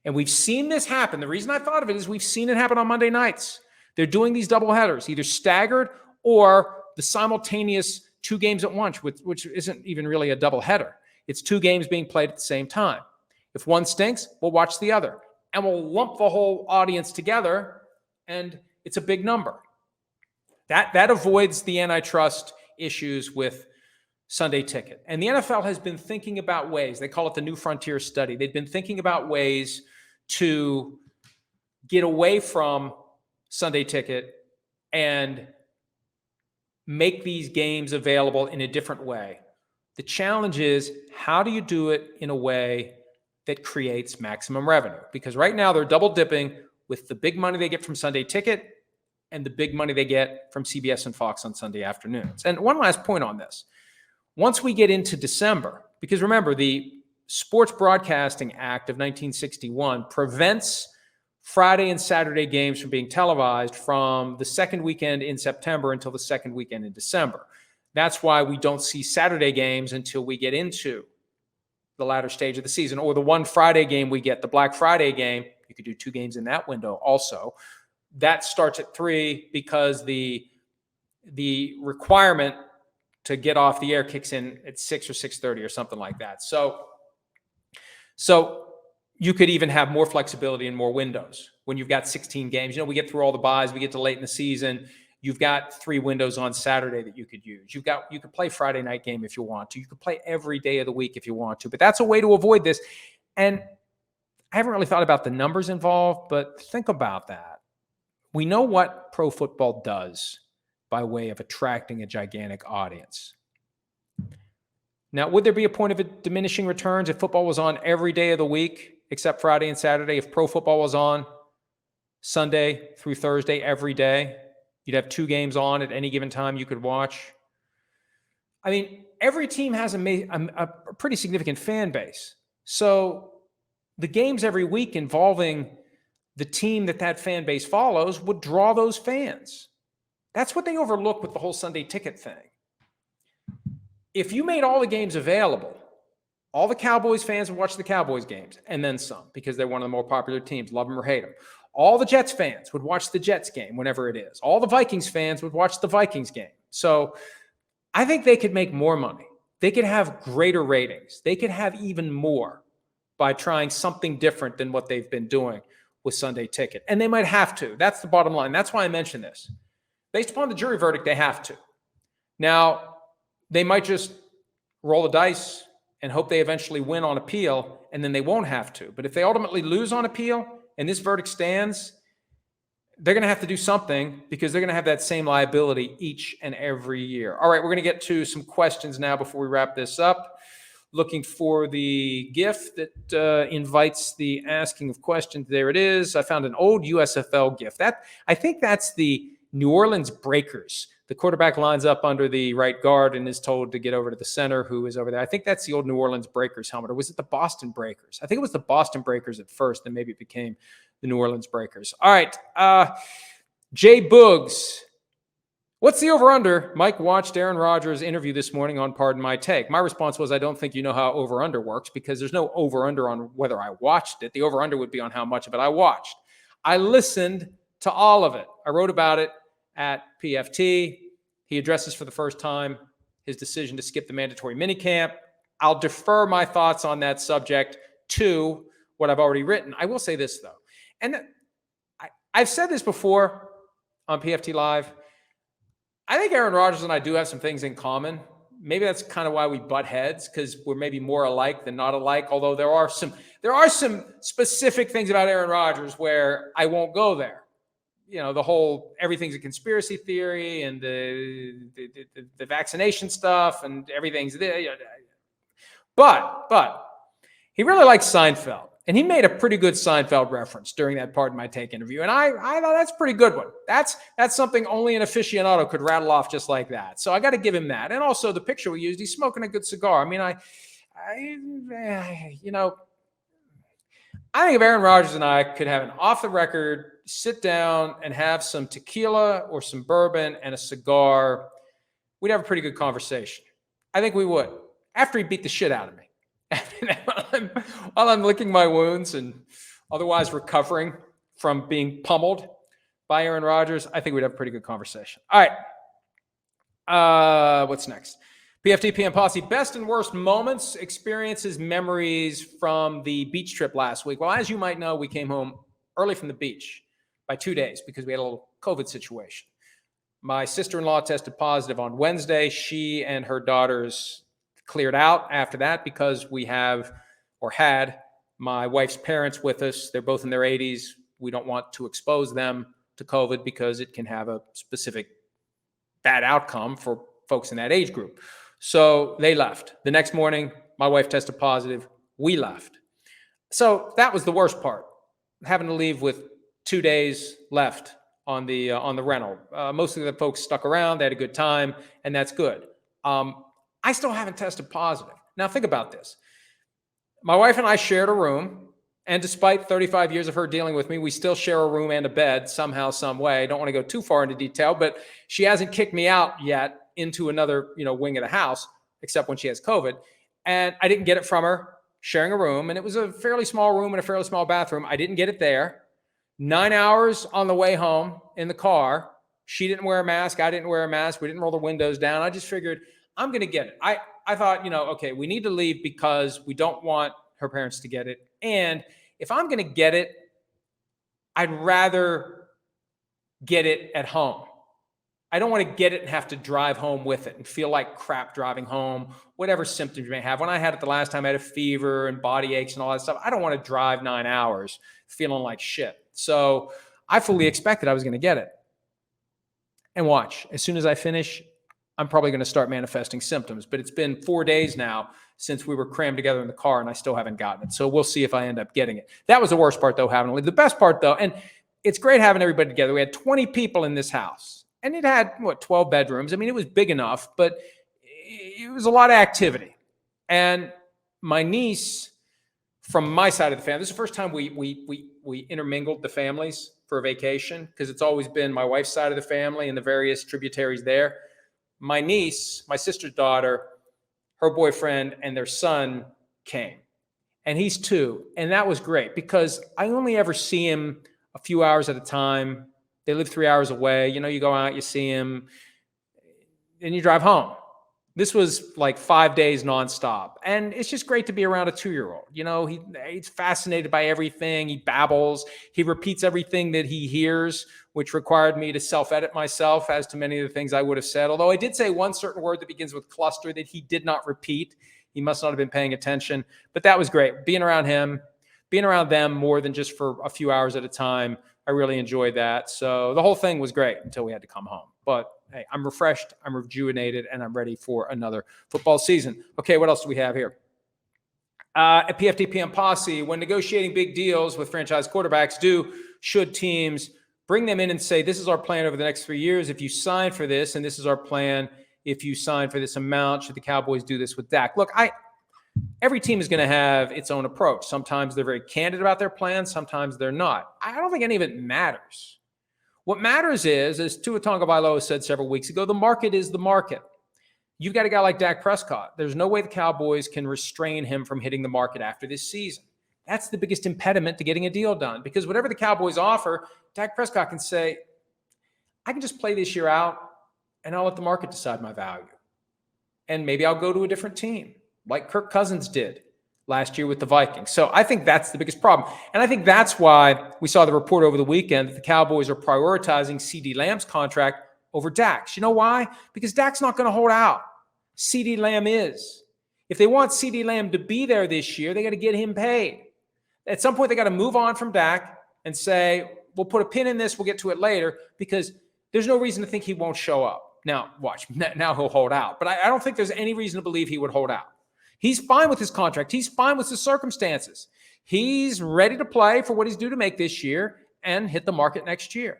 And we've seen this happen. The reason I thought of it is we've seen it happen on Monday nights. They're doing these doubleheaders, either staggered or the simultaneous 2 games at once, which isn't even really a doubleheader. It's 2 games being played at the same time. If one stinks, we'll watch the other. And we'll lump the whole audience together, and it's a big number. That avoids the antitrust issues with Sunday Ticket. And the NFL has been thinking about ways, they call it the New Frontier Study. They've been thinking about ways to get away from Sunday Ticket and make these games available in a different way. The challenge is, how do you do it in a way that creates maximum revenue? Because right now they're double dipping with the big money they get from Sunday Ticket and the big money they get from CBS and Fox on Sunday afternoons. And one last point on this. Once we get into December, because remember, the Sports Broadcasting Act of 1961 prevents Friday and Saturday games from being televised from the second weekend in September until the second weekend in December. That's why we don't see Saturday games until we get into the latter stage of the season, or the one Friday game we get, the Black Friday game. You could do 2 games in that window also. That starts at 3 because the requirement to get off the air kicks in at 6 or 6:30 or something like that. So you could even have more flexibility and more windows when you've got 16 games. We get through all the buys, we get to late in the season. You've got 3 windows on Saturday that you could use. You could play Friday night game if you want to. You could play every day of the week if you want to. But that's a way to avoid this. And I haven't really thought about the numbers involved, but think about that. We know what pro football does by way of attracting a gigantic audience. Now, would there be a point of diminishing returns if football was on every day of the week except Friday and Saturday? If pro football was on Sunday through Thursday every day, you'd have 2 games on at any given time you could watch. I mean, every team has a pretty significant fan base. So the games every week involving the team that fan base follows would draw those fans. That's what they overlook with the whole Sunday ticket thing. If you made all the games available, all the Cowboys fans would watch the Cowboys games and then some because they're one of the more popular teams, love them or hate them. All the Jets fans would watch the Jets game whenever it is. All the Vikings fans would watch the Vikings game. So I think they could make more money. They could have greater ratings. They could have even more by trying something different than what they've been doing with Sunday ticket. And they might have to. That's the bottom line. That's why I mentioned this. Based upon the jury verdict, they have to. Now, they might just roll the dice and hope they eventually win on appeal, and then they won't have to. But if they ultimately lose on appeal and this verdict stands, they're going to have to do something because they're going to have that same liability each and every year. All right, we're going to get to some questions now before we wrap this up. Looking for the GIF that invites the asking of questions. There it is. I found an old USFL GIF. I think that's the New Orleans Breakers. The quarterback lines up under the right guard and is told to get over to the center who is over there. I think that's the old New Orleans Breakers helmet. Or was it the Boston Breakers? I think it was the Boston Breakers at first, then maybe it became the New Orleans Breakers. All right. Jay Boogs. What's the over-under? Mike watched Aaron Rodgers' interview this morning on Pardon My Take. My response was, I don't think you know how over-under works because there's no over-under on whether I watched it. The over-under would be on how much of it I watched. I listened to all of it. I wrote about it at PFT. He addresses for the first time his decision to skip the mandatory minicamp. I'll defer my thoughts on that subject to what I've already written. I will say this, though. And I've said this before on PFT Live. I think Aaron Rodgers and I do have some things in common. Maybe that's kind of why we butt heads, because we're maybe more alike than not alike, although there are some specific things about Aaron Rodgers where I won't go there. The whole everything's a conspiracy theory and the vaccination stuff and everything's there. But he really likes Seinfeld. And he made a pretty good Seinfeld reference during that Pardon My Take interview. And I thought that's a pretty good one. That's something only an aficionado could rattle off just like that. So I got to give him that. And also the picture we used, he's smoking a good cigar. I mean, I think if Aaron Rodgers and I could have an off-the-record sit down and have some tequila or some bourbon and a cigar, we'd have a pretty good conversation. I think we would, after he beat the shit out of me. While I'm licking my wounds and otherwise recovering from being pummeled by Aaron Rodgers, I think we'd have a pretty good conversation. All right. What's next? PFT PM Posse, best and worst moments, experiences, memories from the beach trip last week. Well, as you might know, we came home early from the beach by 2 days because we had a little COVID situation. My sister-in-law tested positive on Wednesday. She and her daughters cleared out after that because we had my wife's parents with us. They're both in their 80s. We don't want to expose them to COVID because it can have a specific bad outcome for folks in that age group. So they left. The next morning, my wife tested positive. We left. So that was the worst part, having to leave with 2 days left on the rental. Most of the folks stuck around. They had a good time, and that's good. I still haven't tested positive. Now, think about this. My wife and I shared a room, and despite 35 years of her dealing with me, we still share a room and a bed somehow, some way. I don't want to go too far into detail, but she hasn't kicked me out yet into another, wing of the house, except when she has COVID. And I didn't get it from her. sharing a room, and it was a fairly small room and a fairly small bathroom. I didn't get it there. 9 hours on the way home in the car. She didn't wear a mask. I didn't wear a mask. We didn't roll the windows down. I just figured I'm going to get it. I thought, okay, we need to leave because we don't want her parents to get it. And if I'm going to get it, I'd rather get it at home. I don't want to get it and have to drive home with it and feel like crap driving home, whatever symptoms you may have. When I had it the last time, I had a fever and body aches and all that stuff. I don't want to drive 9 hours feeling like shit. So I fully expected I was going to get it. And watch, as soon as I finish, I'm probably going to start manifesting symptoms. But it's been 4 days now since we were crammed together in the car, and I still haven't gotten it. So we'll see if I end up getting it. That was the worst part, though, having to leave. The best part, though, and it's great having everybody together. We had 20 people in this house. And it had, 12 bedrooms. I mean, it was big enough, but it was a lot of activity. And my niece, from my side of the family, this is the first time we intermingled the families for a vacation, because it's always been my wife's side of the family and the various tributaries there. My niece, my sister's daughter, her boyfriend, and their son came. And he's 2. And that was great because I only ever see him a few hours at a time. They live 3 hours away. You go out, you see him, and you drive home. This was like 5 days nonstop. And it's just great to be around a 2-year-old. He's fascinated by everything. He babbles. He repeats everything that he hears, which required me to self-edit myself as to many of the things I would have said. Although I did say one certain word that begins with cluster that he did not repeat. He must not have been paying attention. But that was great. Being around him, being around them more than just for a few hours at a time, I really enjoyed that. So the whole thing was great until we had to come home. But hey, I'm refreshed, I'm rejuvenated, and I'm ready for another football season. Okay, what else do we have here? At PFT PM Posse, when negotiating big deals with franchise quarterbacks, should teams bring them in and say, this is our plan over the next 3 years. If you sign for this, and this is our plan, if you sign for this amount, should the Cowboys do this with Dak? Look, every team is going to have its own approach. Sometimes they're very candid about their plans. Sometimes they're not. I don't think any of it matters. What matters is, as Tua Tagovailoa said several weeks ago, the market is the market. You've got a guy like Dak Prescott. There's no way the Cowboys can restrain him from hitting the market after this season. That's the biggest impediment to getting a deal done, because whatever the Cowboys offer, Dak Prescott can say, I can just play this year out and I'll let the market decide my value. And maybe I'll go to a different team, like Kirk Cousins did last year with the Vikings. So I think that's the biggest problem. And I think that's why we saw the report over the weekend that the Cowboys are prioritizing CeeDee Lamb's contract over Dak's. You know why? Because Dak's not going to hold out. CeeDee Lamb is. If they want CeeDee Lamb to be there this year, they got to get him paid. At some point, they got to move on from Dak and say, we'll put a pin in this, we'll get to it later, because there's no reason to think he won't show up. Now, watch. Now he'll hold out. But I don't think there's any reason to believe he would hold out. He's fine with his contract. He's fine with the circumstances. He's ready to play for what he's due to make this year and hit the market next year.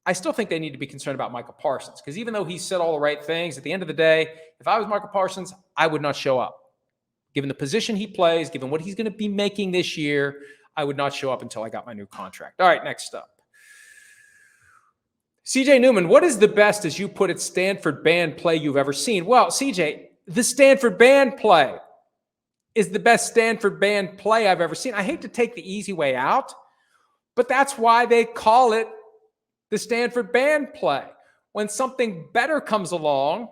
I still think they need to be concerned about Michael Parsons, because even though he said all the right things, at the end of the day, if I was Michael Parsons, I would not show up. Given the position he plays, given what he's going to be making this year, I would not show up until I got my new contract. All right, next up. CJ Newman, what is the best, as you put it, Stanford band play you've ever seen? Well, CJ, the Stanford band play is the best Stanford band play I've ever seen. I hate to take the easy way out, but that's why they call it the Stanford band play. When something better comes along,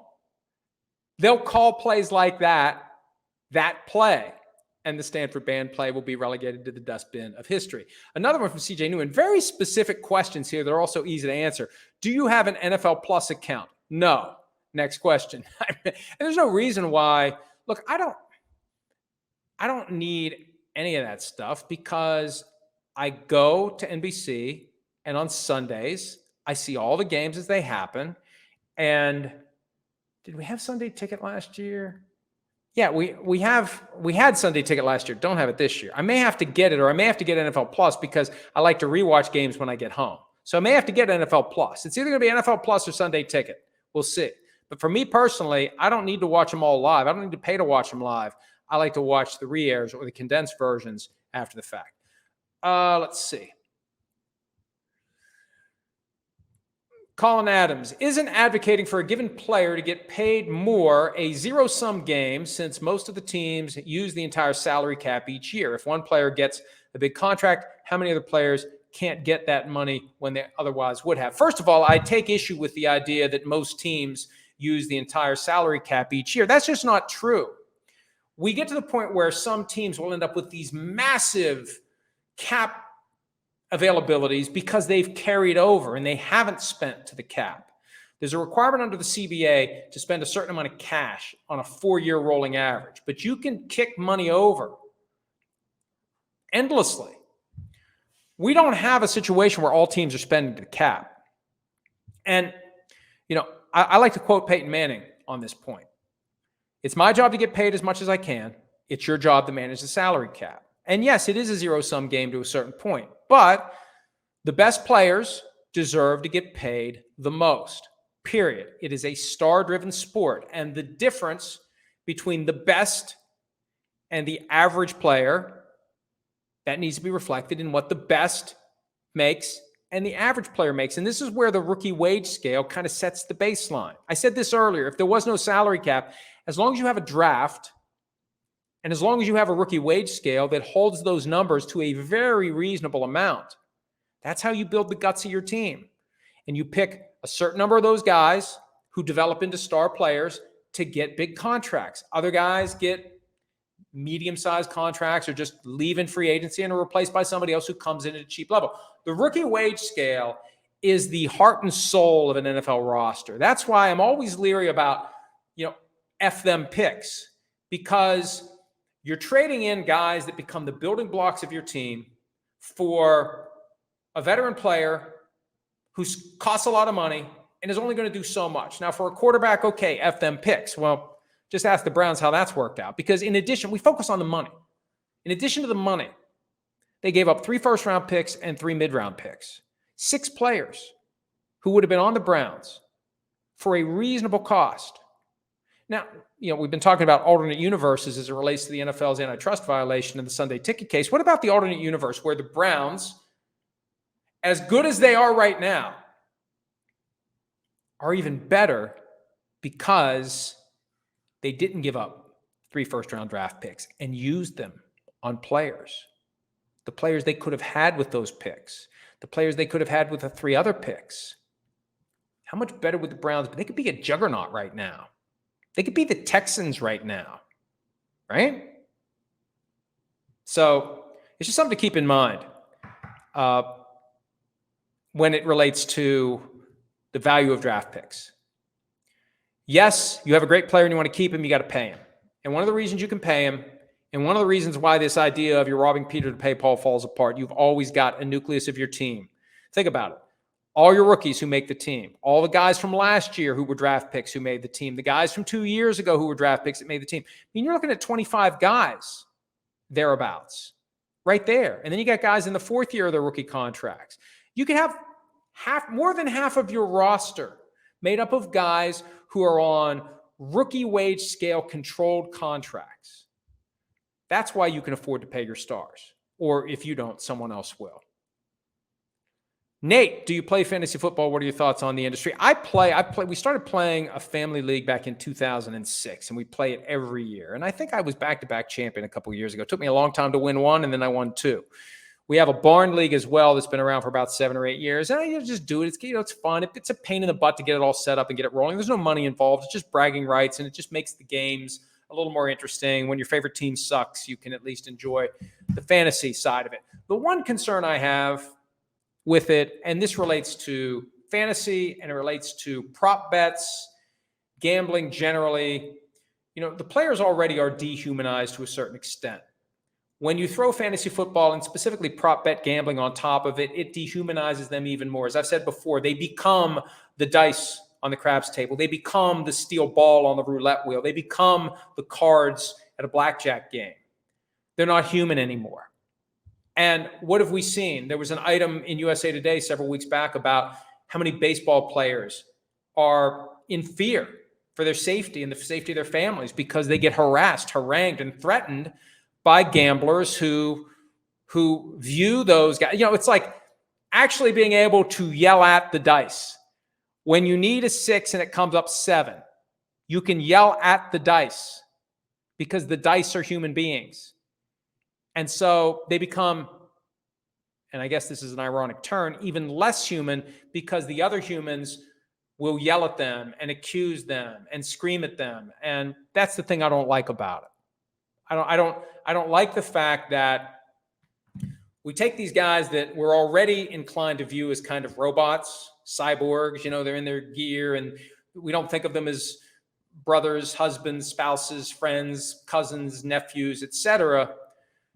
they'll call plays like that play, and the Stanford band play will be relegated to the dustbin of history. Another one from CJ Newman. Very specific questions here that are also easy to answer. Do you have an NFL Plus account? No. Next question. And there's no reason why. Look, I don't need any of that stuff, because I go to NBC, and on Sundays I see all the games as they happen. And did we have Sunday Ticket last year? Yeah, we had Sunday Ticket last year. Don't have it this year. I may have to get it, or I may have to get NFL Plus, because I like to rewatch games when I get home. So I may have to get NFL Plus. It's either going to be NFL Plus or Sunday Ticket. We'll see. But for me personally, I don't need to watch them all live. I don't need to pay to watch them live. I like to watch the re-airs or the condensed versions after the fact. Let's see. Colin Adams, isn't advocating for a given player to get paid more a zero-sum game since most of the teams use the entire salary cap each year? If one player gets a big contract, how many other players can't get that money when they otherwise would have? First of all, I take issue with the idea that most teams use the entire salary cap each year. That's just not true. We get to the point where some teams will end up with these massive cap availabilities because they've carried over and they haven't spent to the cap. There's a requirement under the CBA to spend a certain amount of cash on a 4-year rolling average, but you can kick money over endlessly. We don't have a situation where all teams are spending to the cap. And, I like to quote Peyton Manning on this point. It's my job to get paid as much as I can. It's your job to manage the salary cap. And yes, it is a zero-sum game to a certain point, but the best players deserve to get paid the most, period. It is a star-driven sport, and the difference between the best and the average player, that needs to be reflected in what the best makes and the average player makes. And this is where the rookie wage scale kind of sets the baseline. I said this earlier, if there was no salary cap, as long as you have a draft, and as long as you have a rookie wage scale that holds those numbers to a very reasonable amount, that's how you build the guts of your team. And you pick a certain number of those guys who develop into star players to get big contracts. Other guys get medium-sized contracts or just leave in free agency and are replaced by somebody else who comes in at a cheap level. The rookie wage scale is the heart and soul of an NFL roster. That's why I'm always leery about, F them picks, because you're trading in guys that become the building blocks of your team for a veteran player who costs a lot of money and is only going to do so much. Now, for a quarterback, okay, F them picks. Well, just ask the Browns how that's worked out. Because in addition, we focus on the money. In addition to the money, they gave up 3 first-round picks and 3 mid-round picks. 6 players who would have been on the Browns for a reasonable cost. Now, we've been talking about alternate universes as it relates to the NFL's antitrust violation in the Sunday Ticket case. What about the alternate universe where the Browns, as good as they are right now, are even better because they didn't give up 3 first-round draft picks and used them on players? The players they could have had with those picks, the players they could have had with the 3 other picks. How much better would the Browns be? They could be a juggernaut right now. They could be the Texans right now, right? So it's just something to keep in mind when it relates to the value of draft picks. Yes, you have a great player and you want to keep him, you got to pay him. And one of the reasons you can pay him, and one of the reasons why this idea of you're robbing Peter to pay Paul falls apart, you've always got a nucleus of your team. Think about it. All your rookies who make the team, all the guys from last year who were draft picks who made the team, the guys from 2 years ago who were draft picks that made the team. I mean, you're looking at 25 guys thereabouts right there. And then you got guys in the 4th year of their rookie contracts. You could have more than half of your roster made up of guys who are on rookie wage scale controlled contracts. That's why you can afford to pay your stars. Or if you don't, someone else will. Nate, do you play fantasy football? What are your thoughts on the industry? I play. We started playing a family league back in 2006, and we play it every year. And I think I was back-to-back champion a couple of years ago. It took me a long time to win 1, and then I won 2. We have a barn league as well that's been around for about 7 or 8 years. And I just do it. It's fun. It's a pain in the butt to get it all set up and get it rolling. There's no money involved. It's just bragging rights, and it just makes the games a little more interesting. When your favorite team sucks, you can at least enjoy the fantasy side of it. The one concern I have with it, and this relates to fantasy and it relates to prop bets, gambling generally, the players already are dehumanized to a certain extent. When you throw fantasy football and specifically prop bet gambling on top of it, it dehumanizes them even more. As I've said before, they become the dice on the craps table. They become the steel ball on the roulette wheel. They become the cards at a blackjack game. They're not human anymore. And what have we seen? There was an item in USA Today several weeks back about how many baseball players are in fear for their safety and the safety of their families because they get harassed, harangued, and threatened by gamblers who view those guys. It's like actually being able to yell at the dice When you need a 6 and it comes up 7, you can yell at the dice because the dice are human beings. And so they become, and I guess this is an ironic turn, even less human because the other humans will yell at them and accuse them and scream at them. And that's the thing I don't like about it. I don't like the fact that we take these guys that we're already inclined to view as kind of robots, cyborgs, they're in their gear, and we don't think of them as brothers, husbands, spouses, friends, cousins, nephews, etc.,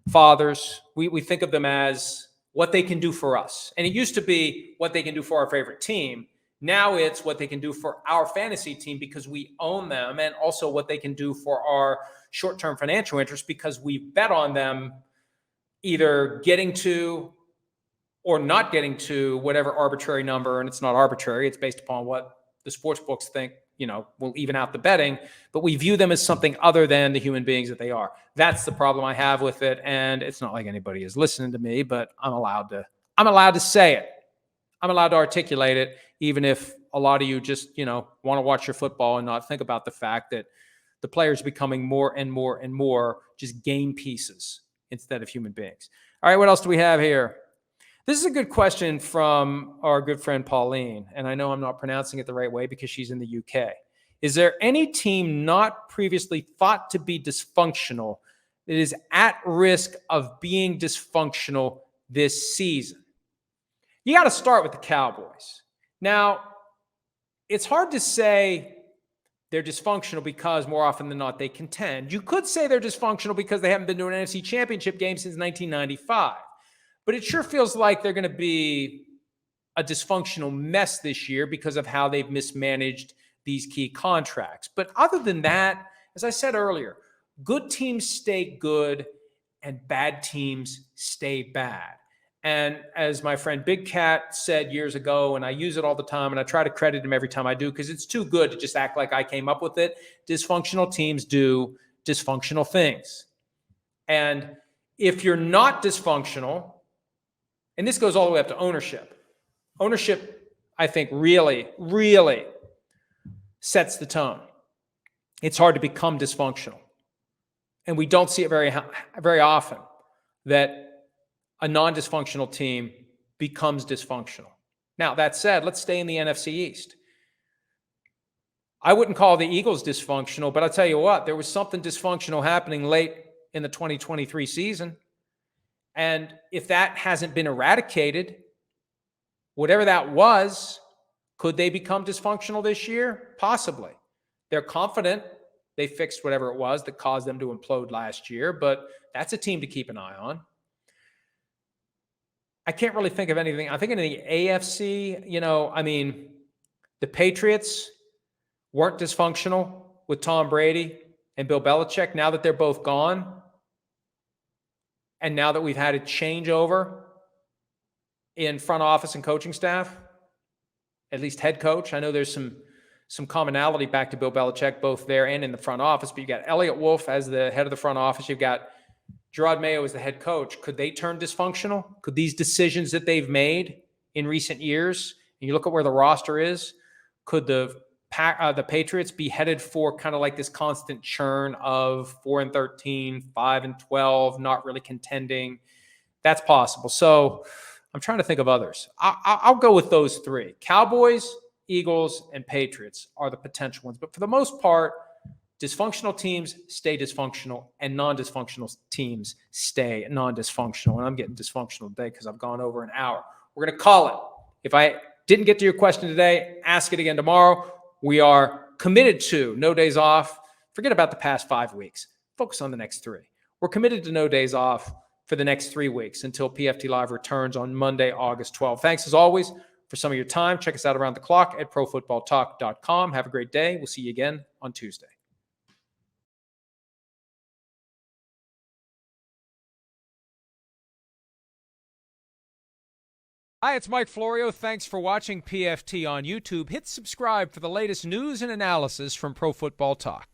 fathers. We think of them as what they can do for us. And it used to be what they can do for our favorite team. Now it's what they can do for our fantasy team because we own them, and also what they can do for our short-term financial interest because we bet on them either getting to or not getting to whatever arbitrary number. And it's not arbitrary. It's based upon what the sports books think, will even out the betting, but we view them as something other than the human beings that they are. That's the problem I have with it. And it's not like anybody is listening to me, but I'm allowed to say it. I'm allowed to articulate it, even if a lot of you just, want to watch your football and not think about the fact that the players are becoming more and more and more just game pieces instead of human beings. All right, what else do we have here? This is a good question from our good friend Pauline, and I know I'm not pronouncing it the right way because she's in the UK. Is there any team not previously thought to be dysfunctional that is at risk of being dysfunctional this season? You got to start with the Cowboys. Now, it's hard to say they're dysfunctional because more often than not they contend. You could say they're dysfunctional because they haven't been to an NFC Championship game since 1995. But it sure feels like they're going to be a dysfunctional mess this year because of how they've mismanaged these key contracts. But other than that, as I said earlier, good teams stay good and bad teams stay bad. And as my friend Big Cat said years ago, and I use it all the time, and I try to credit him every time I do because it's too good to just act like I came up with it, dysfunctional teams do dysfunctional things. And if you're not dysfunctional, and this goes all the way up to ownership. Ownership, I think, really, really sets the tone. It's hard to become dysfunctional. And we don't see it very often that a non-dysfunctional team becomes dysfunctional. Now, that said, let's stay in the NFC East. I wouldn't call the Eagles dysfunctional, but I'll tell you what, there was something dysfunctional happening late in the 2023 season. And if that hasn't been eradicated, whatever that was, could they become dysfunctional this year? Possibly. They're confident they fixed whatever it was that caused them to implode last year, but that's a team to keep an eye on. I can't really think of anything. I think in the AFC, the Patriots weren't dysfunctional with Tom Brady and Bill Belichick. Now that they're both gone, and now that we've had a changeover in front office and coaching staff, at least head coach, I know there's some commonality back to Bill Belichick, both there and in the front office, but you got Elliott Wolf as the head of the front office. You've got Gerard Mayo as the head coach. Could they turn dysfunctional? Could these decisions that they've made in recent years, and you look at where the roster is, could the Patriots be headed for kind of like this constant churn of 4-13, 5-12, not really contending? That's possible. So I'm trying to think of others. I'll go with those three. Cowboys, Eagles, and Patriots are the potential ones. But for the most part, dysfunctional teams stay dysfunctional, and non-dysfunctional teams stay non-dysfunctional. And I'm getting dysfunctional today because I've gone over an hour. We're going to call it. If I didn't get to your question today, ask it again tomorrow. We are committed to no days off. Forget about the past 5 weeks. Focus on the next 3. We're committed to no days off for the next 3 weeks until PFT Live returns on Monday, August 12th. Thanks as always for some of your time. Check us out around the clock at profootballtalk.com. Have a great day. We'll see you again on Tuesday. Hi, it's Mike Florio. Thanks for watching PFT on YouTube. Hit subscribe for the latest news and analysis from Pro Football Talk.